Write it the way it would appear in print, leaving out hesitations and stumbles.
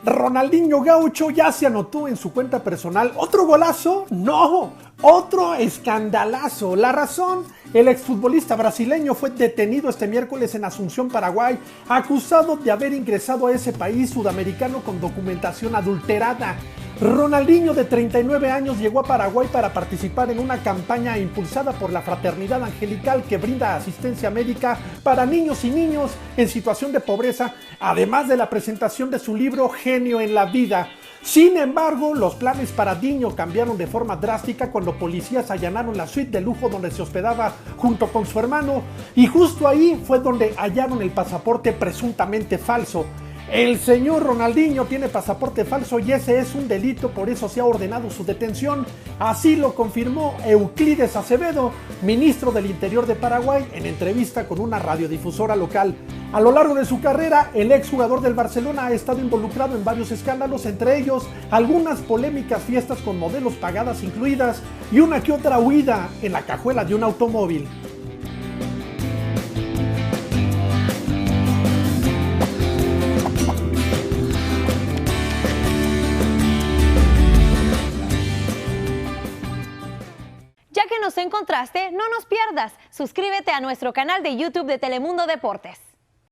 Ronaldinho Gaucho ya se anotó en su cuenta personal otro golazo, no, otro escandalazo. La razón, el exfutbolista brasileño fue detenido este miércoles en Asunción, Paraguay, acusado de haber ingresado a ese país sudamericano con documentación adulterada. Ronaldinho, de 39 años, llegó a Paraguay para participar en una campaña impulsada por la Fraternidad Angelical que brinda asistencia médica para niños y niños en situación de pobreza, además de la presentación de su libro Genio en la Vida. Sin embargo, los planes para Diño cambiaron de forma drástica cuando policías allanaron la suite de lujo donde se hospedaba junto con su hermano, y justo ahí fue donde hallaron el pasaporte presuntamente falso. El señor Ronaldinho tiene pasaporte falso y ese es un delito, por eso se ha ordenado su detención. Así lo confirmó Euclides Acevedo, ministro del Interior de Paraguay, en entrevista con una radiodifusora local. A lo largo de su carrera, el exjugador del Barcelona ha estado involucrado en varios escándalos, entre ellos algunas polémicas fiestas con modelos pagadas incluidas y una que otra huida en la cajuela de un automóvil. Ya que nos encontraste, no nos pierdas. Suscríbete a nuestro canal de YouTube de Telemundo Deportes.